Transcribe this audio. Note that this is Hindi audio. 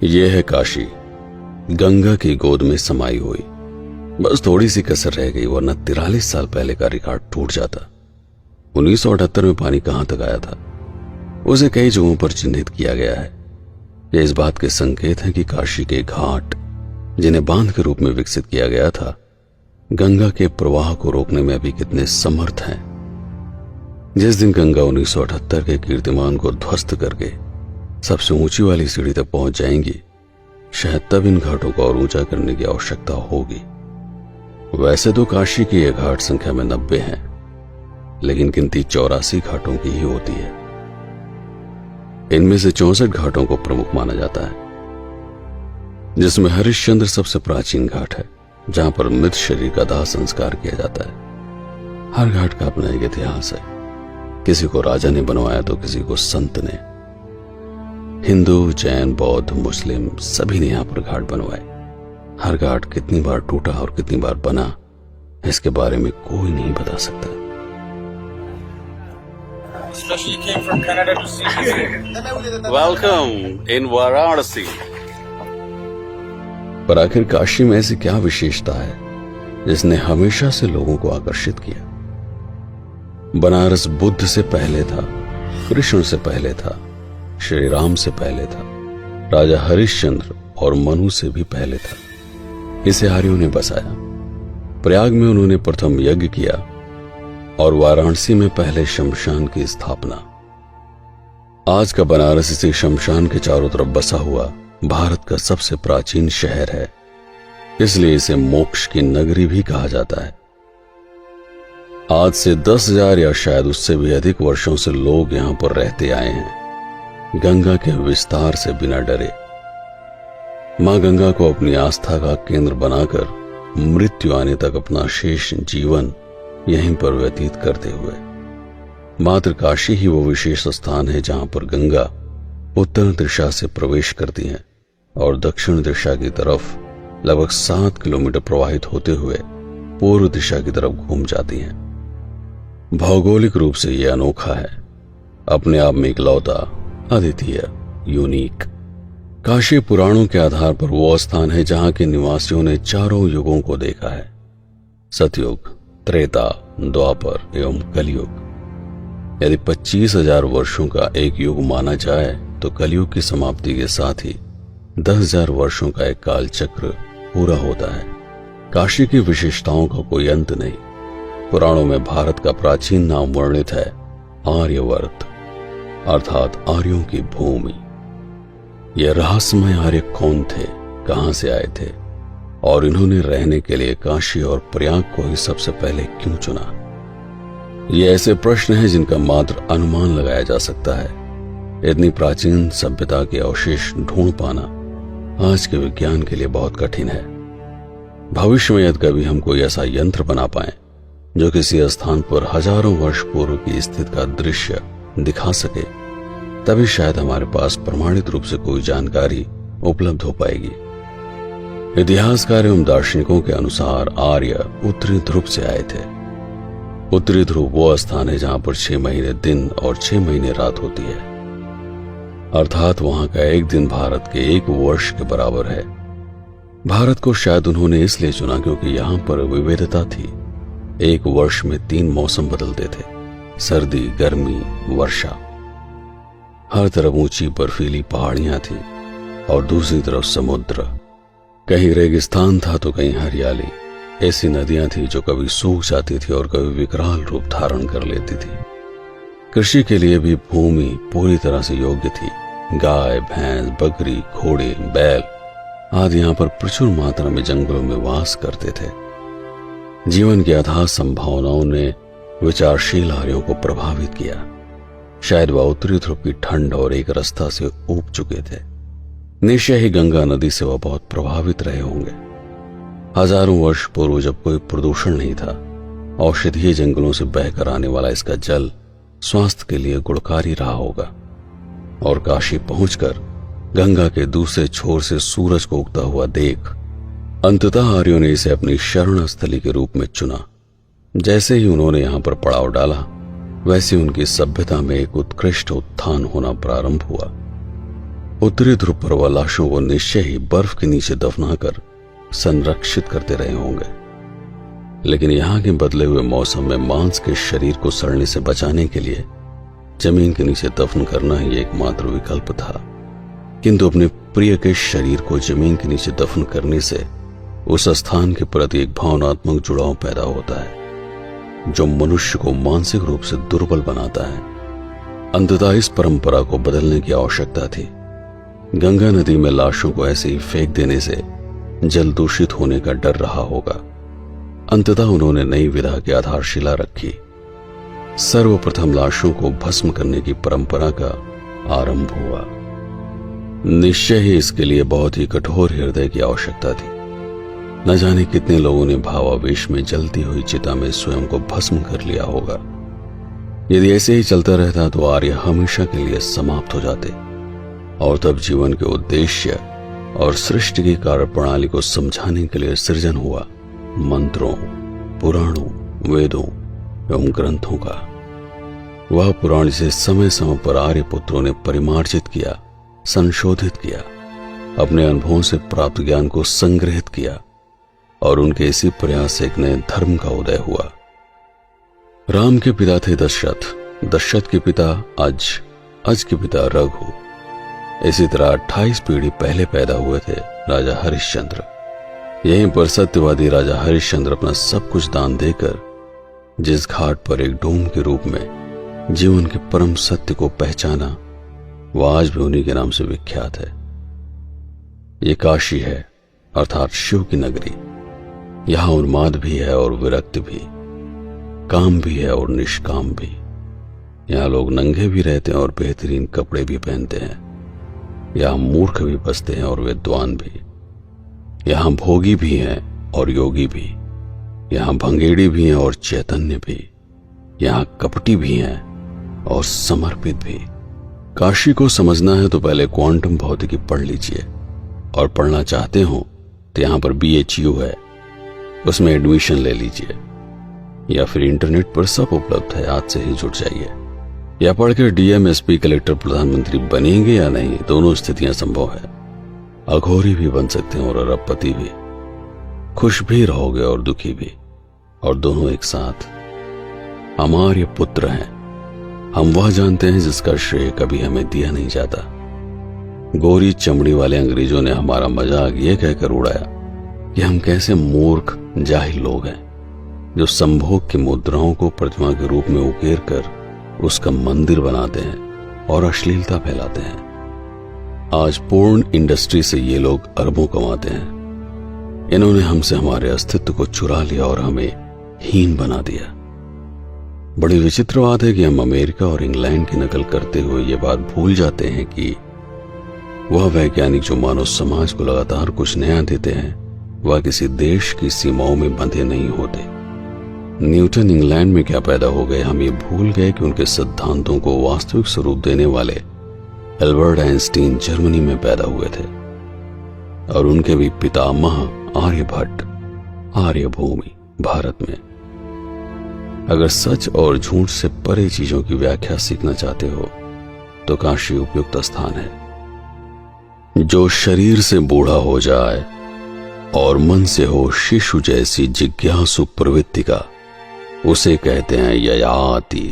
ये है काशी, गंगा की गोद में समाई हुई। बस थोड़ी सी कसर रह गई वरना 43 साल पहले का रिकॉर्ड टूट जाता। 1978 में पानी कहां तक आया था, उसे कई जगहों पर चिन्हित किया गया है। यह इस बात के संकेत हैं कि काशी के घाट, जिन्हें बांध के रूप में विकसित किया गया था, गंगा के प्रवाह को रोकने में अभी कितने समर्थ हैं। जिस दिन गंगा 1978 के कीर्तिमान को ध्वस्त करके सबसे ऊंची वाली सीढ़ी तक पहुंच जाएंगी, शायद तब इन घाटों को और ऊंचा करने की आवश्यकता होगी। वैसे तो काशी की ये घाट संख्या में 90 हैं, लेकिन गिनती 84 घाटों की ही होती है। इनमें से 64 घाटों को प्रमुख माना जाता है, जिसमें हरिश्चंद्र सबसे प्राचीन घाट है, जहां पर मृत शरीर का दाह संस्कार किया जाता है। हर घाट का अपना एक इतिहास है। किसी को राजा ने बनवाया तो किसी को संत ने। हिंदू, जैन, बौद्ध, मुस्लिम सभी ने यहां पर घाट बनवाए। हर घाट कितनी बार टूटा और कितनी बार बना, इसके बारे में कोई नहीं बता सकता। Welcome in Varanasi. पर आखिर काशी में ऐसी क्या विशेषता है जिसने हमेशा से लोगों को आकर्षित किया? बनारस बुद्ध से पहले था, कृष्ण से पहले था, श्री राम से पहले था, राजा हरिश्चंद्र और मनु से भी पहले था। इसे आर्यों ने बसाया। प्रयाग में उन्होंने प्रथम यज्ञ किया और वाराणसी में पहले शमशान की स्थापना। आज का बनारस इसी शमशान के चारों तरफ बसा हुआ भारत का सबसे प्राचीन शहर है, इसलिए इसे मोक्ष की नगरी भी कहा जाता है। आज से 10,000 या शायद उससे भी अधिक वर्षों से लोग यहां पर रहते आए हैं, गंगा के विस्तार से बिना डरे। मां गंगा को अपनी आस्था का केंद्र बनाकर मृत्यु आने तक अपना शेष जीवन यहीं पर व्यतीत करते हुए। मात्र काशी ही वो विशेष स्थान है जहां पर गंगा उत्तर दिशा से प्रवेश करती है और दक्षिण दिशा की तरफ लगभग 7 किलोमीटर प्रवाहित होते हुए पूर्व दिशा की तरफ घूम जाती हैं। भौगोलिक रूप से यह अनोखा है, अपने आप में इकलौता, अद्वितीय, यूनिक। काशी पुराणों के आधार पर वो स्थान है जहां के निवासियों ने चारों युगों को देखा है: सतयुग, त्रेता, द्वापर एवं कलयुग। यदि 25,000 वर्षों का एक युग माना जाए तो कलयुग की समाप्ति के साथ ही 10,000 वर्षों का एक काल चक्र पूरा होता है। काशी की विशेषताओं का कोई अंत नहीं। पुराणों में भारत का प्राचीन नाम वर्णित है आर्यवर्त, अर्थात आर्यों की भूमि। यह रहस्यमय आर्य कौन थे, कहां से आए थे और इन्होंने रहने के लिए काशी और प्रयाग को ही सबसे पहले क्यों चुना? ये ऐसे प्रश्न हैं जिनका मात्र अनुमान लगाया जा सकता है। इतनी प्राचीन सभ्यता के अवशेष ढूंढ पाना आज के विज्ञान के लिए बहुत कठिन है। भविष्य में यदि कभी हम कोई ऐसा यंत्र बना पाए जो किसी स्थान पर हजारों वर्ष पूर्व की स्थिति का दृश्य दिखा सके, तभी शायद हमारे पास प्रमाणित रूप से कोई जानकारी उपलब्ध हो पाएगी। इतिहासकार एवं दार्शनिकों के अनुसार आर्य उत्तरी ध्रुव से आए थे। उत्तरी ध्रुव वो स्थान है जहां पर 6 महीने दिन और 6 महीने रात होती है, अर्थात वहां का एक दिन भारत के 1 वर्ष के बराबर है। भारत को शायद उन्होंने इसलिए चुना क्योंकि यहां पर विविधता थी। एक वर्ष में 3 मौसम बदलते थे: सर्दी, गर्मी, वर्षा। हर तरफ ऊंची बर्फीली पहाड़ियां थी और दूसरी तरफ समुद्र। कहीं रेगिस्तान था तो कहीं हरियाली। ऐसी नदियां थी जो कभी सूख जाती थी और कभी विकराल रूप धारण कर लेती थी। कृषि के लिए भी भूमि पूरी तरह से योग्य थी। गाय, भैंस, बकरी, घोड़े, बैल आदि यहां पर प्रचुर मात्रा में जंगलों में वास करते थे। जीवन की अथाह संभावनाओं ने विचारशील आर्यों को प्रभावित किया। शायद वह उत्तरी ध्रुव की ठंड और एक रास्ता से ऊब चुके थे। निश्चय ही गंगा नदी से वह बहुत प्रभावित रहे होंगे। हजारों वर्ष पूर्व जब कोई प्रदूषण नहीं था, औषधीय जंगलों से बहकर आने वाला इसका जल स्वास्थ्य के लिए गुणकारी रहा होगा। और काशी पहुंचकर गंगा के दूसरे छोर से सूरज को उगता हुआ देख अंततः आर्यों ने इसे अपनी शरण स्थली के रूप में चुना। जैसे ही उन्होंने यहां पर पड़ाव डाला, वैसे उनकी सभ्यता में एक उत्कृष्ट उत्थान होना प्रारंभ हुआ। उत्तरी ध्रुव पर वह लाशों को निश्चय ही बर्फ के नीचे दफनाकर संरक्षित करते रहे होंगे, लेकिन यहां के बदले हुए मौसम में मांस के शरीर को सड़ने से बचाने के लिए जमीन के नीचे दफन करना ही एकमात्र विकल्प था। किंतु अपने प्रिय के शरीर को जमीन के नीचे दफन करने से उस स्थान के प्रति एक भावनात्मक जुड़ाव पैदा होता है जो मनुष्य को मानसिक रूप से दुर्बल बनाता है। अंततः इस परंपरा को बदलने की आवश्यकता थी। गंगा नदी में लाशों को ऐसे ही फेंक देने से जल दूषित होने का डर रहा होगा। अंततः उन्होंने नई विधा की आधारशिला रखी। सर्वप्रथम लाशों को भस्म करने की परंपरा का आरंभ हुआ। निश्चय ही इसके लिए बहुत ही कठोर हृदय की आवश्यकता थी। न जाने कितने लोगों ने भावावेश में जलती हुई चिता में स्वयं को भस्म कर लिया होगा। यदि ऐसे ही चलता रहता तो आर्य हमेशा के लिए समाप्त हो जाते और तब जीवन के उद्देश्य और सृष्टि की कार्यप्रणाली को समझाने के लिए सृजन हुआ मंत्रों, पुराणों, वेदों एवं ग्रंथों का। वह पुराण जिसे समय समय पर आर्य पुत्रों ने परिमार्जित किया, संशोधित किया, अपने अनुभवों से प्राप्त ज्ञान को संग्रहित किया और उनके इसी प्रयास से एक नए धर्म का उदय हुआ। राम के पिता थे दशरथ, दशरथ के पिता अज के पिता रघु। इसी तरह 28 पीढ़ी पहले पैदा हुए थे राजा हरिश्चंद्र। यहीं पर सत्यवादी राजा हरिश्चंद्र अपना सब कुछ दान देकर जिस घाट पर एक डोम के रूप में जीवन के परम सत्य को पहचाना, वह आज भी उन्हीं के नाम से विख्यात है। ये काशी है, अर्थात शिव की नगरी। यहां उन्माद भी है और विरक्त भी, काम भी है और निष्काम भी। यहां लोग नंगे भी रहते हैं और बेहतरीन कपड़े भी पहनते हैं। यहां मूर्ख भी बसते हैं और विद्वान भी। यहां भोगी भी हैं और योगी भी। यहां भंगेड़ी भी हैं और चैतन्य भी। यहां कपटी भी हैं और समर्पित भी। काशी को समझना है तो पहले क्वांटम भौतिकी पढ़ लीजिए, और पढ़ना चाहते हो तो यहां पर BHU है, उसमें एडमिशन ले लीजिए, या फिर इंटरनेट पर सब उपलब्ध है, आज से ही जुड़ जाइए। या पढ़कर DM, SP, कलेक्टर, प्रधानमंत्री बनेंगे या नहीं, दोनों स्थितियां संभव है। अघोरी भी बन सकते हैं और अरबपति भी। खुश भी रहोगे और दुखी भी, और दोनों एक साथ। हमारे पुत्र हैं, हम वह जानते हैं जिसका श्रेय कभी हमें दिया नहीं जाता। गोरी चमड़ी वाले अंग्रेजों ने हमारा मजाक ये कहकर उड़ाया कि हम कैसे मूर्ख जाहिल लोग हैं जो संभोग की मुद्राओं को प्रतिमा के रूप में उकेर कर उसका मंदिर बनाते हैं और अश्लीलता फैलाते हैं। आज पूर्ण इंडस्ट्री से ये लोग अरबों कमाते हैं। इन्होंने हमसे हमारे अस्तित्व को चुरा लिया और हमें हीन बना दिया। बड़ी विचित्र बात है कि हम अमेरिका और इंग्लैंड की नकल करते हुए ये बात भूल जाते हैं कि वह वैज्ञानिक जो मानव समाज को लगातार कुछ नया देते हैं, वह किसी देश की सीमाओं में बंधे नहीं होते। न्यूटन इंग्लैंड में क्या पैदा हो गए, हम ये भूल गए कि उनके सिद्धांतों को वास्तविक स्वरूप देने वाले एल्बर्ट आइंस्टीन जर्मनी में पैदा हुए थे, और उनके भी पितामह आर्यभट्ट आर्यभूमि भारत में। अगर सच और झूठ से परे चीजों की व्याख्या सीखना चाहते हो तो काशी उपयुक्त स्थान है। जो शरीर से बूढ़ा हो जाए और मन से हो शिशु जैसी जिज्ञासु प्रवृत्ति का, उसे कहते हैं ययाति।